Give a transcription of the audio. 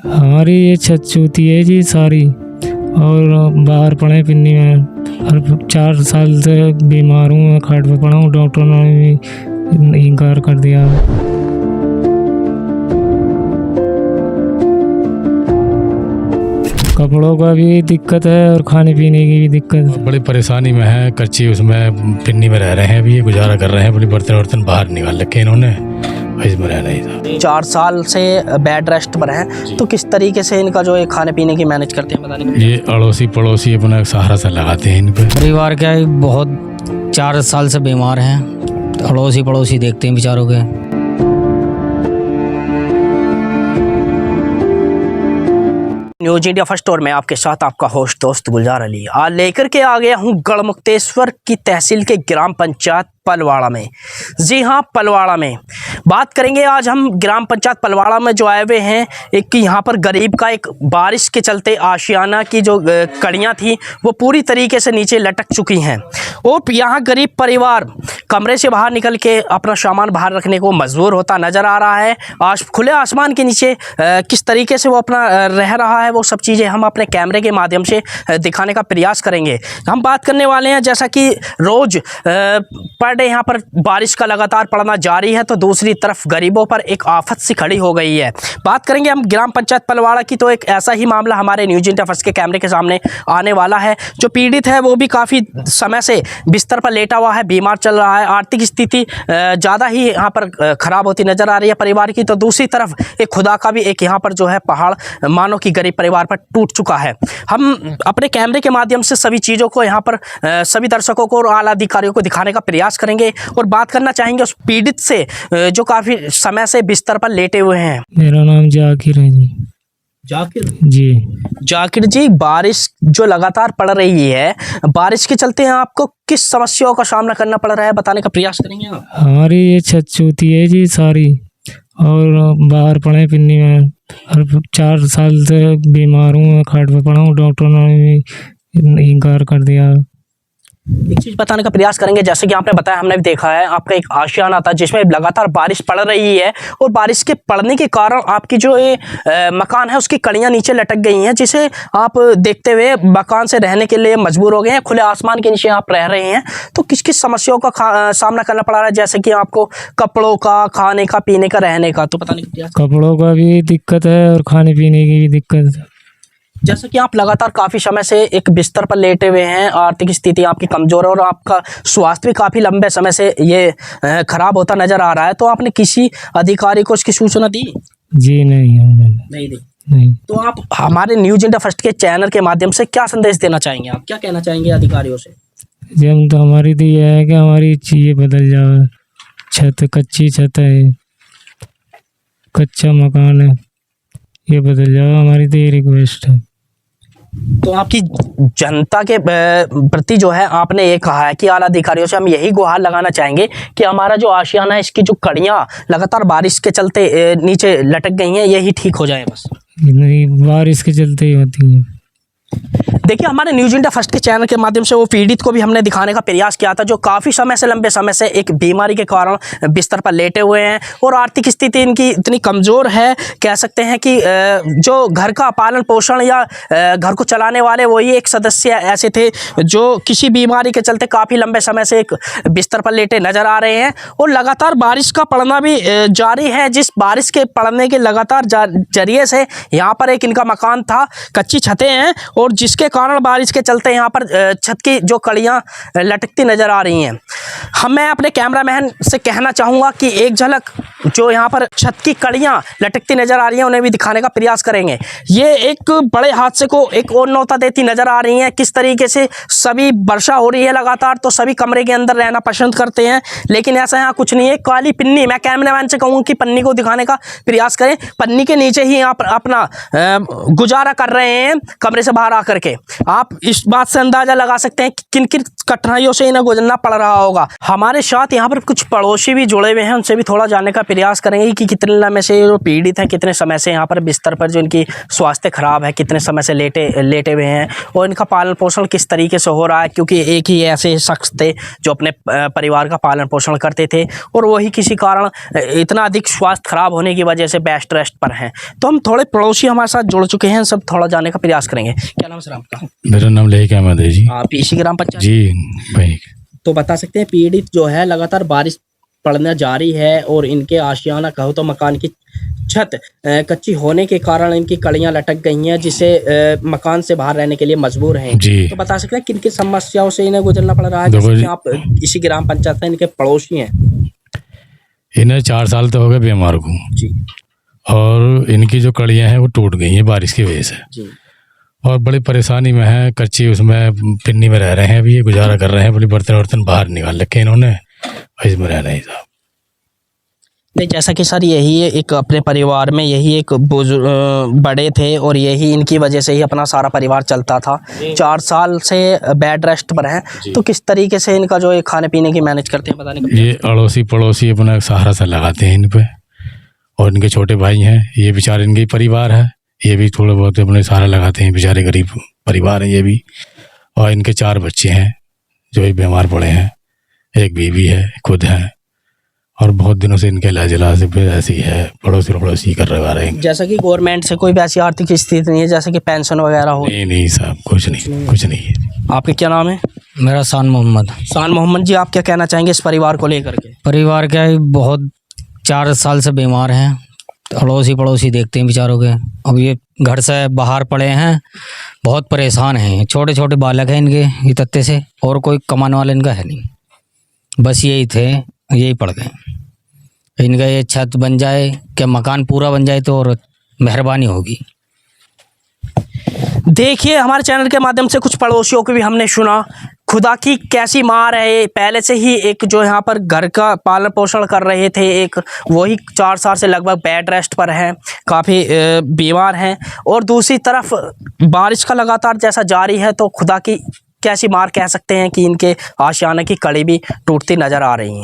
हमारी ये छत चूती है जी सारी, और बाहर पड़े पिन्नी में। और 4 साल से बीमार हूँ, मैं खाट पे पड़ा हूँ। डॉक्टर ने भी इनकार कर दिया। कपड़ों का भी दिक्कत है और खाने पीने की भी दिक्कत। बड़ी परेशानी में है, कच्ची उसमें पिन्नी में रह रहे हैं। अभी ये गुजारा कर रहे हैं। बड़ी बर्तन वर्तन बाहर निकाल रखे इन्होंने, इसमें रह नहीं था। 4 साल से बेड रेस्ट पर हैं, तो किस तरीके से इनका जो है खाने पीने की मैनेज करते हैं बताने को? ये अड़ोसी पड़ोसी अपना सहारा सा लगाते हैं इन पे। परिवार क्या है, बहुत 4 साल से बीमार हैं, तो अड़ोसी पड़ोसी देखते हैं बेचारों के। न्यूज इंडिया फर्स्ट टूर में आपके साथ आपका होस्ट दोस्त गुलजार अली आज लेकर के आ गया हूं गढ़मुक्तेश्वर की तहसील के ग्राम पंचायत पलवाड़ा में। जी हां, पलवाड़ा में बात करेंगे आज हम। ग्राम पंचायत पलवाड़ा में जो आए हुए हैं, एक यहाँ पर गरीब का एक बारिश के चलते आशियाना की जो कड़ियाँ थी वो पूरी तरीके से नीचे लटक चुकी हैं। और यहाँ गरीब परिवार कमरे से बाहर निकल के अपना सामान बाहर रखने को मजबूर होता नज़र आ रहा है। आज खुले आसमान के नीचे किस तरीके से वो अपना रह रहा है, वो सब चीज़ें हम अपने कैमरे के माध्यम से दिखाने का प्रयास करेंगे। हम बात करने वाले हैं, जैसा कि रोज़ पर डे यहाँ पर बारिश का लगातार पड़ना जारी है, तो दूसरी तरफ गरीबों पर एक आफत सी खड़ी हो गई है। बात करेंगे हम ग्राम पंचायत पलवाड़ा की, तो एक ऐसा ही मामला हमारे न्यूज इंडिया फर्स्ट के कैमरे के सामने आने वाला है। जो पीड़ित है वो भी काफ़ी समय से बिस्तर पर लेटा हुआ है, बीमार चल रहा है। आर्थिक स्थिति ज़्यादा ही यहाँ पर ख़राब होती नज़र आ रही है परिवार की। तो दूसरी तरफ एक खुदा का भी एक यहाँ पर जो है पहाड़ मानो कि गरीब परिवार पर टूट चुका है। हम अपने कैमरे के माध्यम से सभी चीज़ों को यहाँ पर सभी दर्शकों को और आला अधिकारियों को दिखाने का प्रयास करेंगे और बात करना चाहेंगे उस पीड़ित से जो काफ़ी समय से बिस्तर पर लेटे हुए हैं। मेरा नाम जाकिर है जी। जाकिर जी। जाकिर जी, बारिश जो लगातार पड़ रही है, बारिश के चलते हैं आपको किस समस्याओं का सामना करना पड़ रहा है बताने का प्रयास करेंगे आप? हमारी ये छत चूती है जी सारी, और बाहर पड़े पिन्नी में। और 4 साल से बीमार हूँ, मैं खाट पे पड़ा हूँ। डॉक्टर ने भी इनकार कर दिया। एक चीज़ बताने का प्रयास करेंगे, जैसे कि आपने बताया, हमने भी देखा है आपका एक आशियाना था जिसमें लगातार बारिश पड़ रही है, और बारिश के पड़ने के कारण आपकी जो ये मकान है उसकी कड़ियाँ नीचे लटक गई हैं, जिसे आप देखते हुए मकान से रहने के लिए मजबूर हो गए हैं। खुले आसमान के नीचे आप रह रहे हैं, तो किस किस समस्याओं का सामना करना पड़ रहा है, जैसे कि आपको कपड़ों का, खाने का, पीने का, रहने का, तो बताने का प्रयास। कपड़ों का भी दिक्कत है और खाने पीने की भी दिक्कत है। जैसे कि आप लगातार काफ़ी समय से एक बिस्तर पर लेटे हुए हैं, आर्थिक स्थिति आपकी कमज़ोर है और आपका स्वास्थ्य भी काफ़ी लंबे समय से ये खराब होता नज़र आ रहा है, तो आपने किसी अधिकारी को इसकी सूचना दी? जी नहीं नहीं दी। नहीं। तो आप हमारे न्यूज इंडिया फर्स्ट के चैनल के माध्यम से क्या संदेश देना चाहेंगे? आप क्या कहना चाहेंगे अधिकारियों से? जी, हम तो हमारी तो ये है कि हमारी चीज़ें बदल जाए। छत कच्ची छत है, कच्चा मकान है, ये बदल जाए, हमारी तो ये रिक्वेस्ट है। तो आपकी जनता के प्रति जो है आपने ये कहा है कि आला अधिकारियों से हम यही गुहार लगाना चाहेंगे कि हमारा जो आशियाना है इसकी जो कड़ियाँ लगातार बारिश के चलते नीचे लटक गई हैं, यही ठीक हो जाए बस। नहीं, बारिश के चलते ही होती है। देखिए, हमारे न्यूज इंडिया फर्स्ट के चैनल के माध्यम से वो पीड़ित को भी हमने दिखाने का प्रयास किया था, जो काफ़ी समय से, लंबे समय से एक बीमारी के कारण बिस्तर पर लेटे हुए हैं और आर्थिक स्थिति इनकी इतनी कमज़ोर है, कह सकते हैं कि जो घर का पालन पोषण या घर को चलाने वाले वही एक सदस्य ऐसे थे जो किसी बीमारी के चलते काफ़ी लंबे समय से एक बिस्तर पर लेटे नज़र आ रहे हैं। और लगातार बारिश का पड़ना भी जारी है, जिस बारिश के पड़ने के लगातार जरिए से यहाँ पर एक इनका मकान था, कच्ची छतें हैं, और जिसके कारण बारिश के चलते यहाँ पर छत की जो कड़ियाँ लटकती नज़र आ रही हैं। मैं अपने कैमरामैन से कहना चाहूँगा कि एक झलक जो यहाँ पर छत की कड़ियाँ लटकती नज़र आ रही हैं उन्हें भी दिखाने का प्रयास करेंगे। ये एक बड़े हादसे को एक और न्योता देती नज़र आ रही हैं। किस तरीके से सभी वर्षा हो रही है लगातार, तो सभी कमरे के अंदर रहना पसंद करते हैं, लेकिन ऐसा यहाँ कुछ नहीं है। काली पन्नी, मैं कैमरामैन से कहूँगा कि पन्नी को दिखाने का प्रयास करें। पन्नी के नीचे ही यहाँ पर अपना गुजारा कर रहे हैं कमरे से बाहर आकर के। आप इस बात से अंदाजा लगा सकते हैं कि किन किन कठिनाइयों से इन्हें गुजरना पड़ रहा होगा। हमारे साथ यहाँ पर कुछ पड़ोसी भी जुड़े हुए हैं, उनसे भी थोड़ा जानने का प्रयास करेंगे कि कितने लंबे से जो पीड़ित हैं, कितने समय से यहाँ पर बिस्तर पर जो इनकी स्वास्थ्य खराब है, कितने समय से लेटे हुए हैं और इनका पालन पोषण किस तरीके से हो रहा है। क्योंकि एक ही ऐसे शख्स थे जो अपने परिवार का पालन पोषण करते थे और वही किसी कारण इतना अधिक स्वास्थ्य खराब होने की वजह से बेड रेस्ट पर हैं। तो हम थोड़े पड़ोसी हमारे साथ जुड़ चुके हैं, सब थोड़ा जानने का प्रयास करेंगे। क्या नाम सर आपका? मेरा नाम लेक अहमद है जी। आप इसी ग्राम पंचायत जी भाई। तो बता सकते हैं पीड़ित जो है लगातार बारिश पड़ना जारी है और इनके आशियाना कहो तो मकान की छत कच्ची होने के कारण इनकी कड़ियां लटक गई हैं, जिससे मकान से बाहर रहने के लिए मजबूर हैं जी। तो बता सकते हैं किन किन समस्याओं से इन्हें गुजरना पड़ रहा है? जैसे कि आप इसी ग्राम पंचायत में इनके पड़ोसी हैं। इन्हें 4 साल तो हो गए बीमार को जी और इनकी जो कड़ियाँ हैं वो टूट गई हैं बारिश की वजह से जी। और बड़ी परेशानी में है। कच्ची उसमें पिन्नी में रह रहे हैं, अभी ये गुजारा कर रहे हैं। बड़ी बर्तन बाहर निकाल रखे इन्होंने, इसमें रह रहे हैं साहब। नहीं, जैसा कि सर यही एक अपने परिवार में यही एक बड़े थे और यही इनकी वजह से ही अपना सारा परिवार चलता था। 4 साल से बेड रेस्ट पर हैं, तो किस तरीके से इनका जो ये खाने पीने की मैनेज करते हैं बताने का? ये अड़ोसी पड़ोसी अपना सहारा सा लगाते हैं इन पे और इनके छोटे भाई हैं, ये बेचारे इनके परिवार है, ये भी थोड़ा बहुत अपने सहारा लगाते हैं। बेचारे गरीब परिवार है ये भी। और इनके 4 बच्चे हैं जो भी बीमार पड़े हैं, एक बीवी है, खुद हैं और बहुत दिनों से इनके इलाज ऐसी है, पड़ोसी कर रहे हैं। जैसा कि गवर्नमेंट से कोई भी ऐसी आर्थिक स्थिति नहीं है जैसे कि पेंशन वगैरह हो? नहीं साहब, कुछ नहीं है। आपके क्या नाम है? मेरा शान मोहम्मद। शान मोहम्मद जी, आप क्या कहना चाहेंगे इस परिवार को लेकर के? परिवार क्या है, बहुत 4 साल से बीमार हैं, अड़ोसी पड़ोसी देखते हैं बेचारों के। अब ये घर से बाहर पड़े हैं, बहुत परेशान हैं। छोटे छोटे बालक हैं इनके, ये तत्ते से, और कोई कमाने वाला इनका है नहीं, बस यही थे, यही पड़ गए। इनका ये छत बन जाए, क्या मकान पूरा बन जाए तो और मेहरबानी होगी। देखिए, हमारे चैनल के माध्यम से कुछ पड़ोसियों को भी हमने सुना, खुदा की कैसी मार है। पहले से ही एक जो यहाँ पर घर का पालन पोषण कर रहे थे, एक वही 4 साल से लगभग बेड रेस्ट पर हैं, काफ़ी बीमार हैं और दूसरी तरफ बारिश का लगातार जैसा जारी है, तो खुदा की कैसी मार कह सकते हैं कि इनके आशियाने की कड़ी भी टूटती नज़र आ रही है।